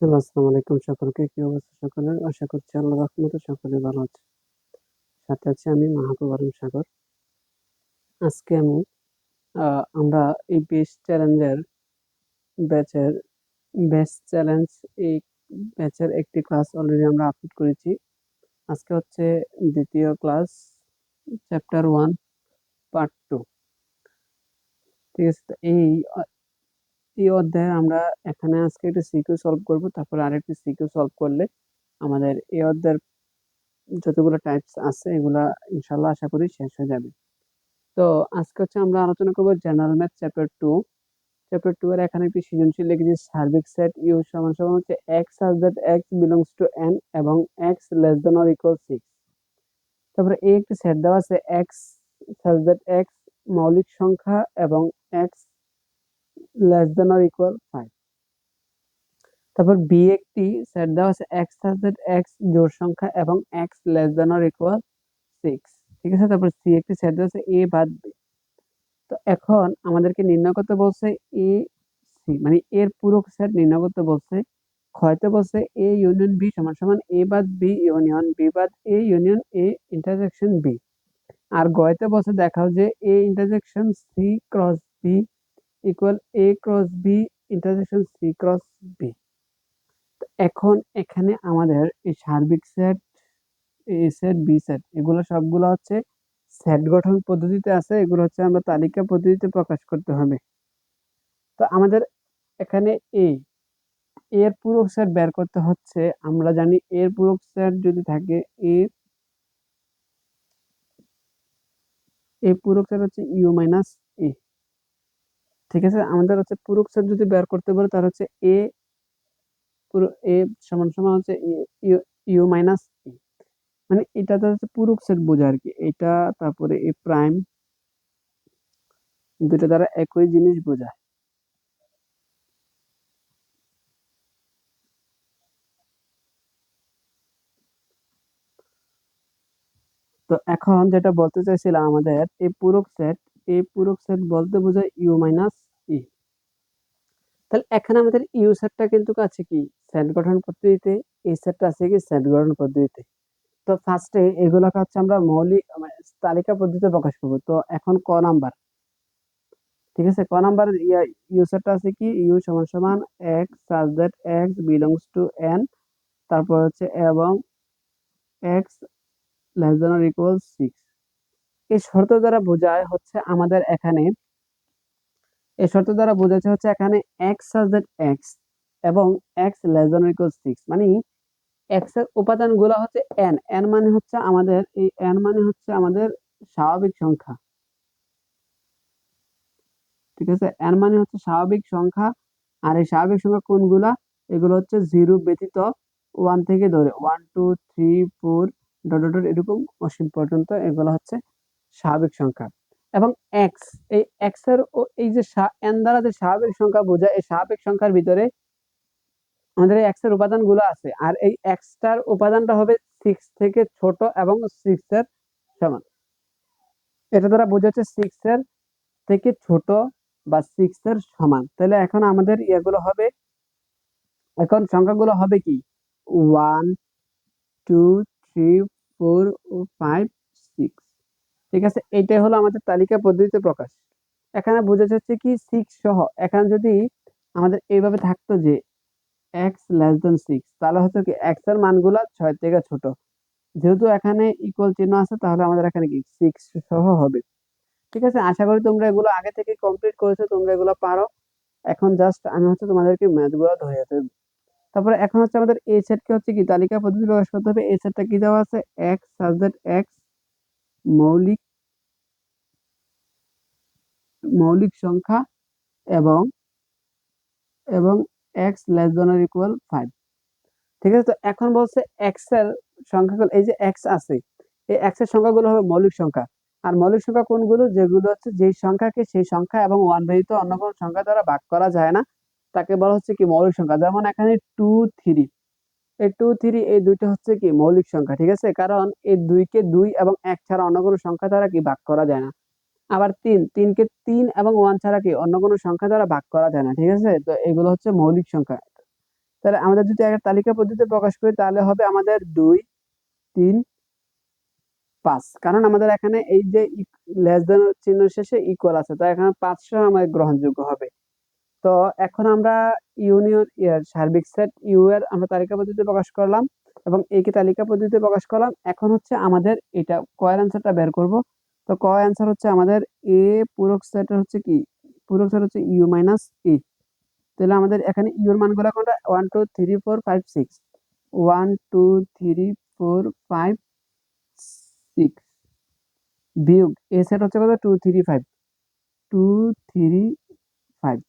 Hello, আসসালামু আলাইকুম সকলকে। কি অবস্থা সকলের? আশা করছি আল্লাহর রহমতে সকলে ভালো আছে। সাথে আছি আমি মাহবুব আলম সাগর। আজকে আমরা এই ব্যাচের ব্যাচ চ্যালেঞ্জ এই ব্যাচের একটি ক্লাস অলরেডি আমরা আপলোড করেছি। আজকে হচ্ছে দ্বিতীয় ক্লাস, চ্যাপ্টার 1 পার্ট 2। ঠিক আছে? তো এই অধ্যায়ে আমরা এখানে আজকে একটা সিকিউ সলভ করব, তারপরে আরেকটি সিকিউ সলভ করলে আমাদের এই অধ্যায়ের যতগুলো টাইপস আছে এগুলা ইনশাল্লাহ আশা করি শেষ হয়ে যাবে। তো আজকে হচ্ছে আমরা আলোচনা করবো জেনারেল ম্যাথ চ্যাপ্টার 2 এর এখানে একটি সৃজনশীল লিখেছি সার্বিক সেট ইউ সমান সমান হচ্ছে x such that x belongs to N এবং x less than or equal 6। তারপরে এই একটি সেট দেওয়া আছে এক্স সাচ দ্যাট এক্স মৌলিক সংখ্যা এবং x less than or equal 5। তারপর বি একটি সেট দেওয়া আছে এক্স সাচ দ্যাট এক্স জোড় সংখ্যা এবং x less than or equal 6। ঠিক আছে? তারপর সি একটি সেট দেওয়া আছে এ বাদ বি। তো এখন আমাদেরকে নির্ণয় করতে বলছে এ সি, মানে এর পূরক সেট নির্ণয় করতে বলছে। ক্ষয়তে বলছে এ ইউনিয়ন বি সমান সমান এ বাদ বি ইউনিয়ন বি বাদ A union A intersection B. আর গয়তে বলছে দেখাও যে A intersection C cross B equal A cross B intersection C cross B. এখন এখানে আমাদের এই সার্বিক set, A set, B set, এগুলো সবগুলো হচ্ছে সেট গঠন পদ্ধতিতে আছে। এগুলো হচ্ছে আমরা তালিকা পদ্ধতিতে প্রকাশ করতে হবে। তো আমাদের এখানে এর পূরক সেট বের করতে হচ্ছে। আমরা জানি এর পূরক সেট যদি থাকে এ পূরক সেট হচ্ছে ইউ মাইনাস এ। ঠিক আছে? আমাদের হচ্ছে পূরক সেট যদি বের করতে পারে তার হচ্ছে এ সমান সমান হচ্ছে ইউ মাইনাস এ। মানে এটা তো হচ্ছে পূরক সেট বোঝা আর কি। এটা তারপরে এ প্রাইম, দুটো দ্বারা একই জিনিস বোঝায়। তো এখন যেটা বলতে চাইছিলাম, আমাদের এই পূরক সেট বলতে বোঝায় ইউ মাইনাস ই। তাহলে এখানে আমাদের ইউ সেটটা কিন্তু আছে কি সেট গঠন পদ্ধতিতে, এই সেটটা আছে কি সেট গঠন পদ্ধতিতে। তো ফার্স্টে এগুলোকে হচ্ছে আমরা মৌলিক তালিকা পদ্ধতিতে প্রকাশ করবো। তো এখন ক নাম্বার, ঠিক আছে, ক নাম্বার ইউ সেটটা আছে কি ইউ সমান সমান x such that x belongs to N, তারপর হচ্ছে এবং x less than or equal 6। এই শর্ত দ্বারা বোঝায় হচ্ছে আমাদের এখানে, এই শর্ত দ্বারা বোঝাচ্ছে হচ্ছে এখানে এক্স সাচ দ্যাট এক্স এবং x less than or equal 6, মানে এক্স এর উপাদান গুলো হচ্ছে এন। এন মানে হচ্ছে আমাদের স্বাভাবিক সংখ্যা। ঠিক আছে? এন মানে হচ্ছে স্বাভাবিক সংখ্যা। আর এই স্বাভাবিক সংখ্যা কোনগুলা? এগুলো হচ্ছে জিরো ব্যতীত 1 থেকে ধরে 1 2 3 4 ডট ডট ডট এরকম অসীম পর্যন্ত এগুলো হচ্ছে স্বাভাবিক সংখ্যা। এবং এক্স, এই এক্স এর এই যে এন দ্বারা যে স্বাভাবিক সংখ্যা বোঝায়, এই স্বাভাবিক সংখ্যার ভিতরে আমাদের এই এক্স এর উপাদান গুলো আছে। আর এই এক্সটার উপাদানটা হবে 6 থেকে ছোট এবং 6 এর সমান। এটা দ্বারা বোঝাচ্ছে 6 এর থেকে ছোট বা 6 এর সমান। তাহলে এখন আমাদের এখন সংখ্যাগুলো হবে কি 1 2 3 4 ও 5 6। ঠিক আছে? এটাই হলো আমাদের তালিকা পদ্ধতিতে প্রকাশ। এখানে বোঝা যাচ্ছে কি 6 সহ। এখানে যদি আমাদের এইভাবে থাকতো যে এক্স লেস দেন 6, তাহলে হচ্ছে কি এক্স এর মানগুলা 6 থেকে ছোট। যেহেতু এখানে ইকুয়াল চিহ্ন আছে তাহলে আমাদের এখানে কি 6 সহ হবে। ঠিক আছে? আশা করি তোমরা এগুলো আগে থেকে কমপ্লিট করেছো, তোমরা এগুলো পারো। এখন জাস্ট আমি হচ্ছে তোমাদেরকে ম্যাথ গুলো ধরিয়ে দেব। তারপরে এখন হচ্ছে আমাদের এই সেটকে হচ্ছে কি তালিকা পদ্ধতি প্রকাশ করতে হবে। এই সেটটা কি দেওয়া আছে এক্স সাচ দ্যাট এক্স মৌলিক মৌলিক সংখ্যা এবং এবং x less than or equal 5। ঠিক আছে? তো এখন বলছে এক্স এর সংখ্যাগুলো, এই যে এক্স আছে, এই এক্স এর সংখ্যাগুলো হবে মৌলিক সংখ্যা। আর মৌলিক সংখ্যা কোনগুলো? যেগুলো হচ্ছে যেই সংখ্যাকে সেই সংখ্যা এবং ওয়ান ব্যতীত অন্য কোনো সংখ্যা দ্বারা ভাগ করা যায় না, তাকে বলা হচ্ছে কি মৌলিক সংখ্যা। যেমন এখানে 2 3, এই 2 3 এই দুইটা হচ্ছে কি মৌলিক সংখ্যা। ঠিক আছে? কারণ এই 2 কে 2 এবং 1 ছাড়া অন্য কোনো সংখ্যা দ্বারা কি ভাগ করা যায় না। আবার 3 কে 3 এবং 1 ছাড়া কি অন্য কোনো সংখ্যা দ্বারা ভাগ করা যায় না। ঠিক আছে? তো এগুলো হচ্ছে মৌলিক সংখ্যা। তাহলে আমাদের যদি একটা তালিকা পদ্ধতিতে প্রকাশ করি তাহলে হবে আমাদের 2 3 5, কারণ আমাদের এখানে এই যে লেস দেন চিহ্ন শেষে ইকুয়াল আছে, তাই এখানে 500 আমাদের গ্রহণযোগ্য হবে। তো এখন আমরা ইউনিয়ন সার্বিক সেট ইউ এর আমরা তালিকা পদ্ধতিতে প্রকাশ করলাম এবং একে তালিকা পদ্ধতিতে প্রকাশ করলাম। এখন হচ্ছে আমাদের এটা কয়ের অ্যান্সারটা বের করব। তো ক অ্যান্সার হচ্ছে আমাদের এ পূরক সেটের হচ্ছে কি, পূরক সেট হচ্ছে ইউ মাইনাস এ। তাহলে আমাদের এখানে ইউ এর মানগুলো কোনটা, 1 2 3 4 5 6, 1 2 3 4 5 6 বিয়োগ এ সেট হচ্ছে কত, 2 3 5, 2 3 5।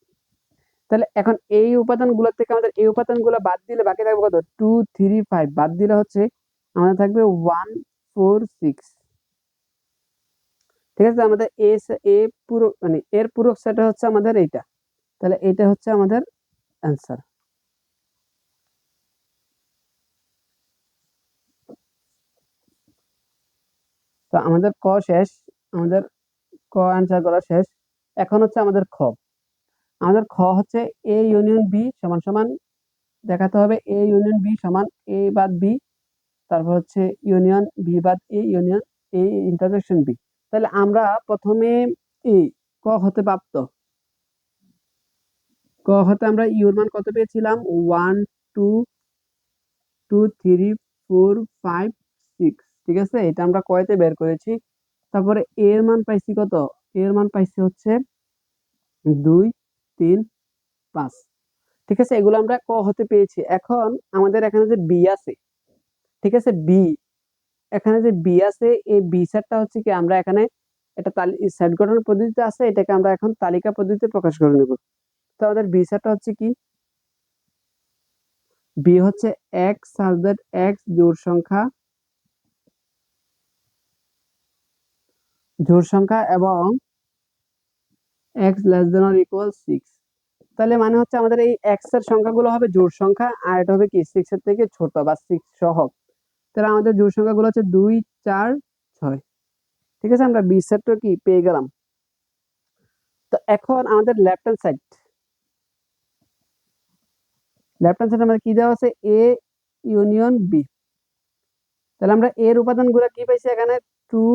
তাহলে এখন এই উপাদানগুলো থেকে আমাদের এই উপাদানগুলো বাদ দিলে বাকি থাকবে কত, 2 3 5 বাদ দিলে হচ্ছে আমাদের থাকবে 1 4 6। ঠিক আছে, আমাদের এ পুরো মানে এর পূরক সেট হচ্ছে আমাদের এইটা। তাহলে এটা হচ্ছে আমাদের অ্যান্সার। তো আমাদের ক শেষ, আমাদের ক অ্যান্সার করা শেষ। এখন হচ্ছে আমাদের খ। আমাদের খ হচ্ছে এ ইউনিয়ন বি সমান সমান দেখাতে হবে এ ইউনিয়ন বি সমান এ বাদ বি, তারপর হচ্ছে ইউনিয়ন বি বাদ A union A intersection B. তাহলে আমরা প্রথমে এই ক হতে প্রাপ্ত, ক হতে আমরা ইউর মান কত পেয়েছিলাম, 1 2 2 3 4 5 6। ঠিক আছে, এটা আমরা কয়তে বের করেছি। তারপরে এর মান পাইছি কত, এর মান পাইছি হচ্ছে 2 3 5। ঠিক আছে, এগুলো আমরা ক হতে পেয়েছি। এখন আমাদের এখানে যে বি আছে, ঠিক আছে বি, এখানে যে বি আছে এই বি সেটটা হচ্ছে কি আমরা এখানে এটা সেট গঠনের পদ্ধতিতে আছে, এটাকে আমরা এখন তালিকা পদ্ধতিতে প্রকাশ করে নেব। তো আমাদের বি সেটটা হচ্ছে কি, বি হচ্ছে এক্স সাজ দ্যাট এক্স জোড় সংখ্যা এবং x less than or equal 6। তাহলে মানে হচ্ছে আমাদের এই এক্স এর সংখ্যাগুলো হবে জোড় সংখ্যা আর এটা হবে কি 6 এর থেকে ছোট বা 6 সহগ। তাহলে আমাদের জোড় সংখ্যাগুলো হচ্ছে 2 4 6। ঠিক আছে, আমরা বি সেটটা কি পেয়ে গেলাম। তো এখন আমাদের left hand side, left hand সাইডে আমাদের কি দেওয়া আছে, এ ইউনিয়ন বি। তাহলে আমরা এর উপাদানগুলো কি পাইছি এখানে, 2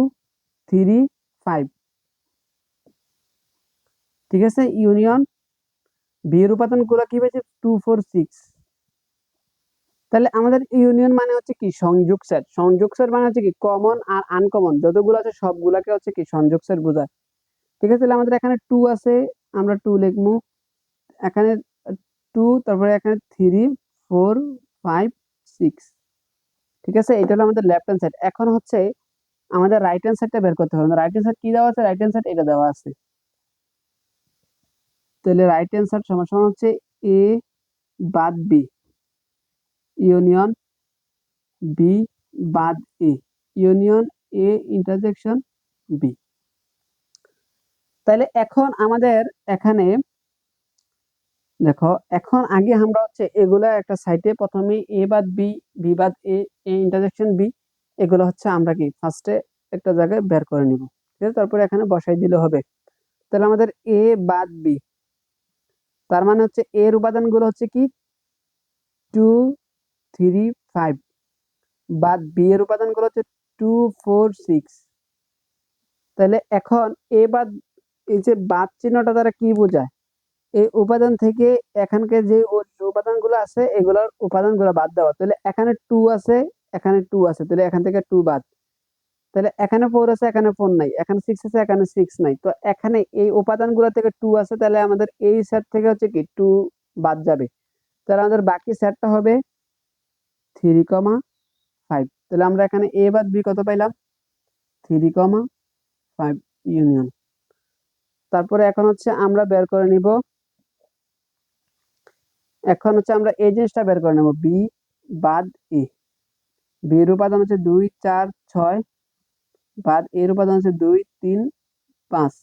3 5। ঠিক আছে, ইউনিয়ন বি এর উপাদানগুলো কি পাইছি, 2 4 6। তাহলে আমাদের ইউনিয়ন মানে হচ্ছে কি সংযোগ সেট, সংযোগ সেট মানে হচ্ছে কি কমন আর আনকমন যতগুলো আছে সবগুলাকে হচ্ছে কি সংযোগ সেট বোঝায়। ঠিক আছে, তাহলে আমাদের এখানে 2 আছে, আমরা 2 লিখবো এখানে, 2 তারপরে এখানে 3 4 5 6। ঠিক আছে, এটা হলো আমাদের লেফট হ্যান্ড সাইড। এখন হচ্ছে আমাদের রাইট হ্যান্ড সাইডটা বের করতে হবে। রাইট হ্যান্ড সাইড কি দেওয়া আছে, রাইট হ্যান্ড সাইড এটা দেওয়া আছে। তাহলে রাইট হ্যান্ড সাইড সমান সমান হচ্ছে এ বাদ বি ইউনিয়ন বি বাদ A union A intersection B. তাহলে এখন আমাদের এখানে দেখো, এখন আগে আমরা হচ্ছে এগুলা একটা সাইডে প্রথমে এ বাদ বি, বি বাদ এ, এ ইন্টারসেকশন বি, এগুলো হচ্ছে আমরা কি ফার্স্টে একটা জায়গায় বের করে নিব। ঠিক আছে, তারপরে এখানে বসাই দিলে হবে। তাহলে আমাদের এ বাদ বি, তার মানে হচ্ছে এর উপাদানগুলো হচ্ছে কি 2 3 5 বাদ বি এর উপাদানগুলো হচ্ছে 2 4 6। তাহলে এখন এ বাদ, এই যে বাদ চিহ্নটা দ্বারা কি বোঝায়, এই উপাদান থেকে এখানকার যে উপাদানগুলো আছে এগুলোর উপাদানগুলো বাদ দেওয়া। তাহলে এখানে 2 আছে, এখানে 2 আছে, তাহলে এখান থেকে 2 বাদ। তাহলে এখানে 4 আছে, এখানে 4 নাই, এখানে 6 আছে, এখানে 6 নাই। তো এখানে এই উপাদানগুলো থেকে 2 আছে, তাহলে আমাদের এই সেট থেকে হচ্ছে কি 2 বাদ যাবে। তাহলে আমাদের বাকি সেটটা হবে 3 5। তাহলে আমরা এখানে এ বাদ বি কত পাইলাম, 3 5 ইউনিয়ন। তারপরে এখন হচ্ছে আমরা বের করে নিব, এখন হচ্ছে আমরা এই জিনিসটা বের করে নেব, বি বাদ এ। বি এর উপাদান হচ্ছে 2 4 6 বাদ এর উপাদান হচ্ছে 2 3 5।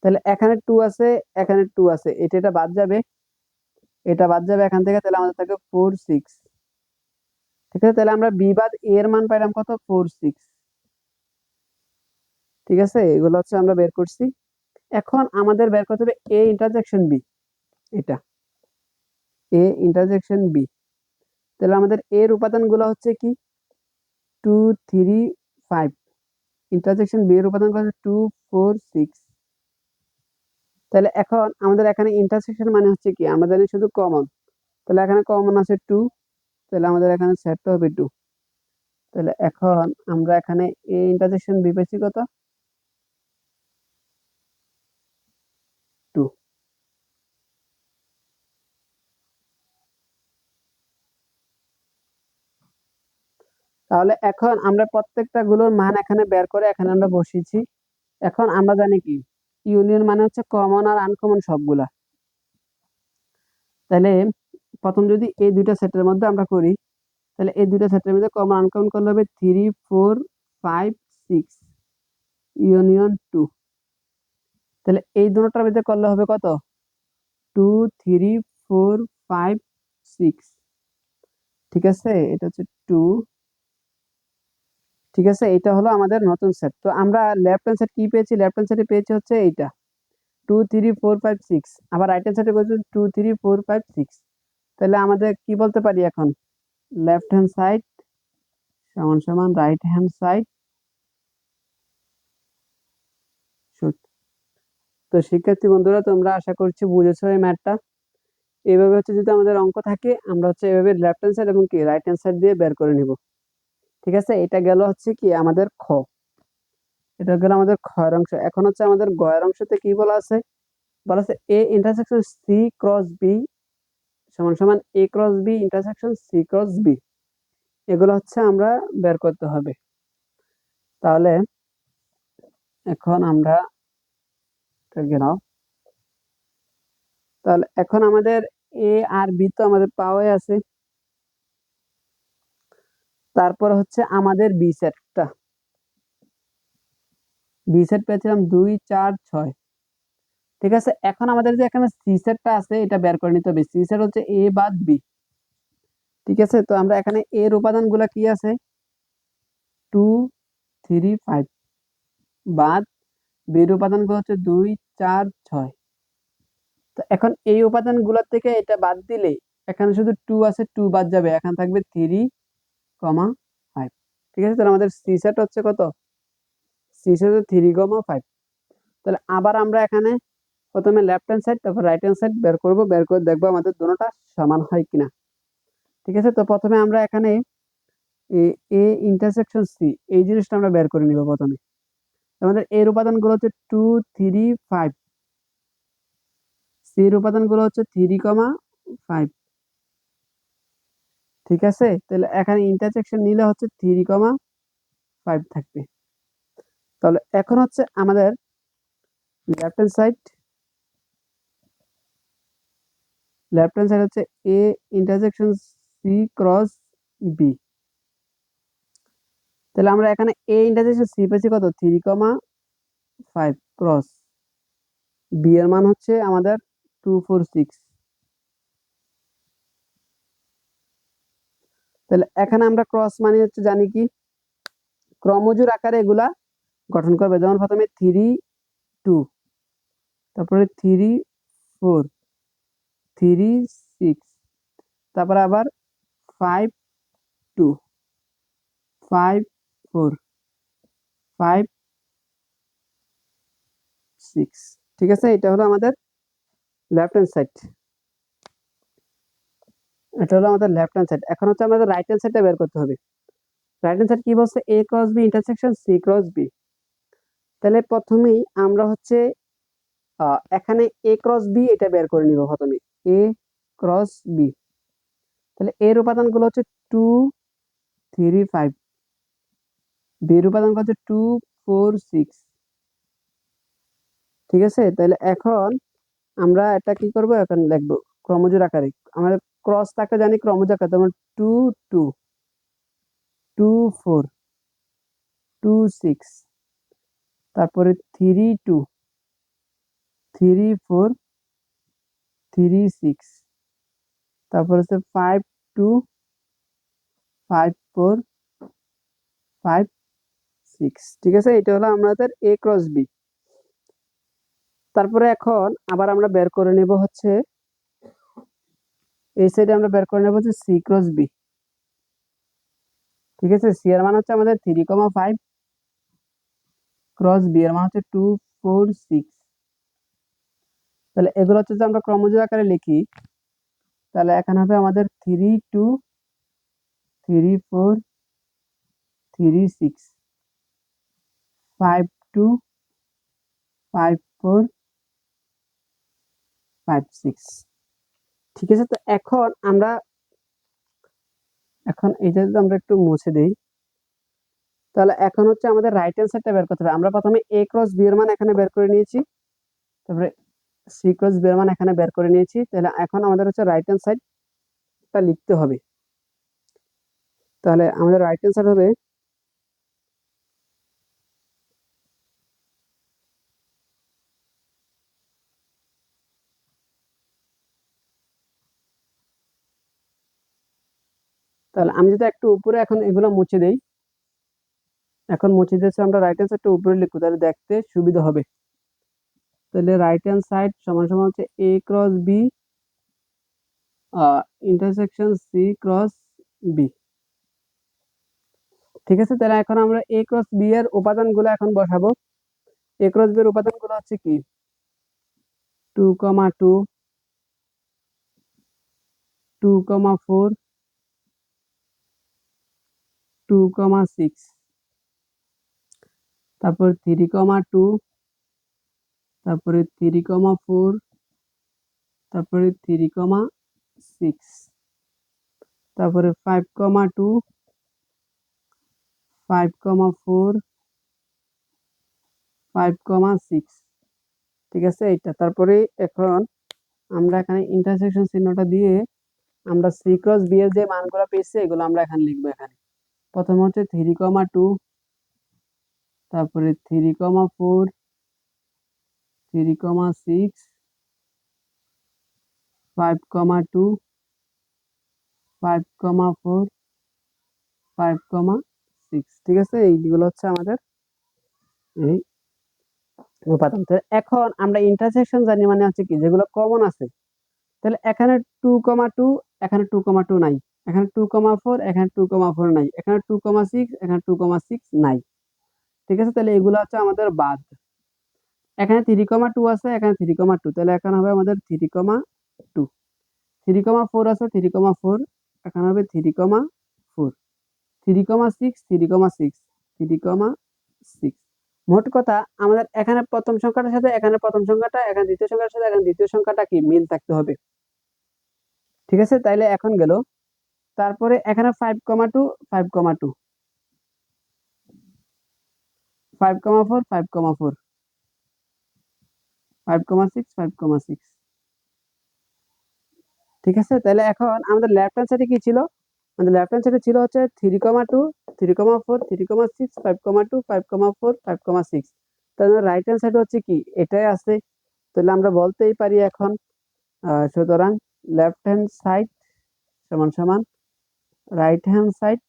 তাহলে এখানে 2 আছে, এখানে 2 আছে, এটা বাদ যাবে, এটা বাদ যাবে এখান থেকে। তাহলে আমাদের থাকে 4 6। ঠিক আছে, তাহলে আমরা বি বাদ এ এর মান পাইলাম কত, 4 6। ঠিক আছে, এগুলো হচ্ছে আমরা বের করছি। এখন আমাদের বের করতে হবে এ ইন্টারসেকশন বি, এটা। A intersection B. তাহলে আমাদের এর উপাদানগুলো হচ্ছে কি 2 3 5, ইন্টারসেকশন বি এর উপাদানগুলো হচ্ছে 2 4 6। তাহলে এখন আমাদের এখানে ইন্টারসেকশন মানে হচ্ছে কি আমরা জানি শুধু কমন, তাহলে এখানে কমন আছে 2, তাহলে আমাদের এখানে সেটটা হবে 2। তাহলে এখন আমরা এখানে এ ইন্টারসেকশন বি পেয়েছি কত 2। তাহলে এখন আমরা প্রত্যেকটা গুলোর মান এখানে বের করে এখানে আমরা বসিয়েছি। এখন আমরা জানি কি ইউনিয়ন মানে হচ্ছে কমন আর আনকমন সবগুলা। তাহলে প্রথম যদি এই দুইটা সেটের মধ্যে আমরা করি, তাহলে এই দুইটা সেটের মধ্যে কমন আনকমন করলে হবে 3 4 5 6 ইউনিয়ন 2। তাহলে এই দুটোটার মধ্যে করলে হবে কত 2 3 4 5 6। ঠিক আছে, এটা হচ্ছে 2। ঠিক আছে, এটা হলো আমাদের নতুন সেট। তো আমরা লেফট হ্যান্ড সাইড কি পেয়েছি, লেফট হ্যান্ড সাইডে পেয়েছি হচ্ছে এইটা 2 3 4 5 6, আবার রাইট হ্যান্ড সাইডে পেয়েছি 2 3 4 5 6। তাহলে আমাদের কি বলতে পারি এখন, লেফট হ্যান্ড সাইড সমান সমান রাইট হ্যান্ড সাইড। তো শিক্ষার্থী বন্ধুরা, তোমরা আশা করছি বুঝেছো এই ম্যাথটা। এইভাবে হচ্ছে যদি আমাদের অঙ্ক থাকে আমরা হচ্ছে এভাবে লেফট হ্যান্ড সাইড এবং কি রাইট হ্যান্ড সাইড দিয়ে বের করে নিব। ঠিক আছে, এটা গেল হচ্ছে কি আমাদের খ, এটা গেল আমাদের খয়ের অংশ। এখন হচ্ছে আমাদের গয়ের অংশতে কি বলা আছে, বলা আছে A intersection C cross B সমান সমান A cross B intersection C cross B. এগুলো হচ্ছে আমরা বের করতে হবে। তাহলে এখন আমরা নাও, তাহলে এখন আমাদের এ আর বি তো আমাদের পাওয়াই আছে। তারপর হচ্ছে আমাদের বি সেটটা, বি সেট পেয়েছিলাম 2 4 6। ঠিক আছে, এখন আমাদের যে এখানে সি সেটটা আছে এটা বের করে নিতে হবে। সি সেট হচ্ছে এ বাদ বি। ঠিক আছে, তো আমরা এখানে এর উপাদানগুলো কি আছে 2 3 5 বাদ বির উপাদানগুলো হচ্ছে 2 4 6। তো এখন এই উপাদানগুলোর থেকে এটা বাদ দিলে এখানে শুধু 2 আছে, 2 বাদ যাবে, এখানে থাকবে 3 5। ঠিক আছে, তাহলে আমাদের সি সেট হচ্ছে কত, সি সেট হচ্ছে 3 5। তাহলে আবার আমরা এখানে প্রথমে লেফট হ্যান্ড সাইড তারপর রাইট হ্যান্ড সাইড বের করব, বের করে দেখবো আমাদের দুটোটা সমান হয় কিনা। ঠিক আছে, তো প্রথমে আমরা এখানে এ ইন্টারসেকশন সি এই জিনিসটা আমরা বের করে নিব প্রথমে। আমাদের এর উপাদানগুলো হচ্ছে 2 3 5, সি এর উপাদানগুলো হচ্ছে 3 5। ঠিক আছে, তাহলে এখানে ইন্টারসেকশন নিলে হচ্ছে 3 5 থাকবে। তাহলে এখন হচ্ছে আমাদের left hand side, left hand side হচ্ছে A intersection C cross B. তাহলে আমরা এখানে এ ইন্টারসেকশন সি পেয়েছি কত 3 5 ক্রস বি এর মান হচ্ছে আমাদের 2 4 6। তাহলে এখানে আমরা ক্রস মানে হচ্ছে জানি কি ক্রমজোড় আকারে এগুলা গঠন করবে, যেমন প্রথমে 3 2, তারপরে 3 4 3 6, তারপরে আবার 5 2 5 4 5 6। ঠিক আছে, এটা হলো আমাদের লেফট হ্যান্ড সাইড, এটা হলো আমাদের লেফট হ্যান্ড সাইড। এখন হচ্ছে আমাদের রাইট হ্যান্ড সাইডটা বের করতে হবে। রাইট হ্যান্ড সাইড কি বলছে, A cross B intersection C cross B. তাহলে প্রথমেই আমরা হচ্ছে এখানে এ ক্রস বি এটা বের করে নিব প্রথমে, এ ক্রস বি। তাহলে এর উপাদানগুলো হচ্ছে 2 3 5, বির উপাদান হচ্ছে 2 4 6। ঠিক আছে, তাহলে এখন আমরা এটা কি করব, এখন লিখবো ক্রমজোড় আকারে। আমাদের ক্রস থাকে জানি ক্রমজোড় আকারে, যেমন 2 2 2 4 2 6, তারপরে 3 2 3 4 3 6, তারপর হচ্ছে 5 2 5 4 5 6। ঠিক আছে, এটা হলো আমাদের এ ক্রস বি। তারপরে এখন আবার আমরা বের করে নেব হচ্ছে এই সাইডে আমরা বের করে নেবো হচ্ছে সি ক্রস বি। ঠিক আছে, সি এর মান হচ্ছে আমাদের 3,5, ক্রস বি এর মান হচ্ছে 2, 4, 6। তাহলে এগুলো হচ্ছে যে আমরা ক্রমযোগ আকারে লিখি, তাহলে এখানে হবে আমাদের 3, 2, 3, 4, 3, 6, 5, 2, 5, 4, 5, 6। ঠিক আছে, তো এখন এটা যদি আমরা একটু মুছে দিই, তাহলে এখন হচ্ছে আমাদের রাইট হ্যান্ড সাইডটা বের করতে হবে। আমরা প্রথমে এ ক্রস বি এর মান এখানে বের করে নিয়েছি, তারপরে সি ক্রস বি এর মান এখানে বের করে নিয়েছি। তাহলে এখন আমাদের হচ্ছে রাইট হ্যান্ড সাইডটা লিখতে হবে। তাহলে আমাদের রাইট হ্যান্ড সাইড হবে তাহলে আমি যদি একটু উপরে এখন এগুলো মুছে দেই, এখন মুছে দিয়েছে, আমরা রাইট হ্যান্ড সাইডটা উপরে লিখবো, তাহলে দেখতে সুবিধা হবে। তাহলে রাইট হ্যান্ড সাইড সমান সমান হচ্ছে A cross B intersection C cross B. ঠিক আছে, তাহলে এখন আমরা এ ক্রস বি এর উপাদানগুলো এখন বসাবো। এ ক্রস বি এর উপাদানগুলো হচ্ছে কি, 2, 2, 2, 4, 2, 6, তারপর 3, 2, তারপরে 3, 4, তারপরে 3, 6, তারপরে 5, 2, 5, 4, 5, 6। ঠিক আছে, এইটা। তারপরে এখন আমরা এখানে ইন্টারসেকশন চিহ্নটা দিয়ে আমরা সি ক্রস বি এর যে মানগুলো পেয়েছি এগুলো আমরা এখানে লিখবো। এখানে প্রথম হচ্ছে 3, 2, তারপরে 3, 4, 3, 6, 5, 2, 5, 4, 5, 6। ঠিক আছে, এইগুলো হচ্ছে আমাদের এই উপাদান। তো এখন আমরা ইন্টারসেকশন জানি, মানে হচ্ছে কি যেগুলো কমন আছে। তাহলে এখানে 2, 2, এখানে 2, 2 নাই, এখানে 2, 4, এখানে 2, 4 নাই, এখানে 2, 6, এখানে 2, 6 নাই। ঠিক আছে, তাহলে এগুলো হচ্ছে আমাদের বাদ। এখানে 3, 2 আছে, এখানে 3, 2, তাহলে এখানে হবে আমাদের 3, 2। 3, 4 আছে, 3, 4, এখানে হবে 3, 4। 3, 6, 3, 6, 3, 6। মোট কথা আমাদের এখানে প্রথম সংখ্যাটার সাথে এখানে প্রথম সংখ্যাটা, এখানে দ্বিতীয় সংখ্যার সাথে এখানে দ্বিতীয় সংখ্যাটা কি মিল থাকতে হবে। ঠিক আছে, তাইলে এখন গেল। তারপরে এখানে 5, 2, 5, 2, 5, 4, 5, 4, 5, 6, 5, 6। ঠিক আছে, তাহলে এখন আমাদের লেফট হ্যান্ড সাইডে কি ছিল, আমাদের লেফট হ্যান্ড সাইডে ছিল হচ্ছে 3, 2, 3, 4, 3, 6, 5, 2, 5, 4, 5, 6। তাহলে রাইট হ্যান্ড সাইডে হচ্ছে কি এটাই আছে। তাহলে আমরা বলতেই পারি এখন সুতরাং লেফট হ্যান্ড সাইড সমান সমান রাইট হ্যান্ড সাইড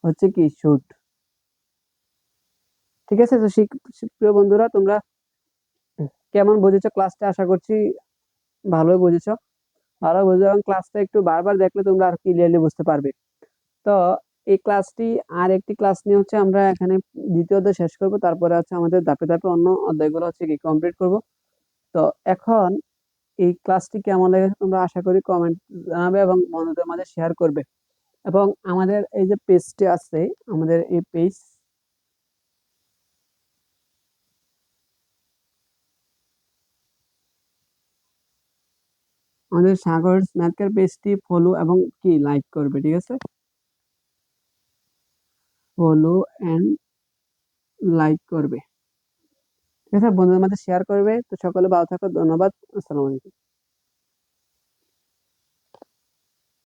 হচ্ছে কি শুড। ঠিক আছে, তো প্রিয় বন্ধুরা, তোমরা কেমন বুঝেছো ক্লাসটা? আশা করছি ভালোই বুঝেছো। ভালো বুঝে এবং ক্লাসটা একটু বারবার দেখলে তোমরা আর ক্লিয়ারলি বুঝতে পারবে। তো এই ক্লাসটি আর একটি ক্লাস নিয়ে হচ্ছে আমরা এখানে দ্বিতীয় অধ্যায় শেষ করব, তারপরে হচ্ছে আমাদের ধাপে ধাপে অন্য অধ্যায়গুলো হচ্ছে কি কমপ্লিট করব। তো এখন এই ক্লাসটি কেমন লেগেছে তোমরা আশা করি কমেন্ট জানাবে এবং বন্ধুদের মাঝে শেয়ার করবে। এবং আমাদের এই যে পেজটি আছে, আমাদের এই পেজ, আমাদের সাগর ম্যাথের পেজটি ফলো এবং কি লাইক করবে। ঠিক আছে, ফলো এন্ড লাইক করবে। ঠিক আছে, বন্ধুদের মাঝে শেয়ার করবে। তো সকলে ভালো থাকো, ধন্যবাদ, আসসালামু আলাইকুম।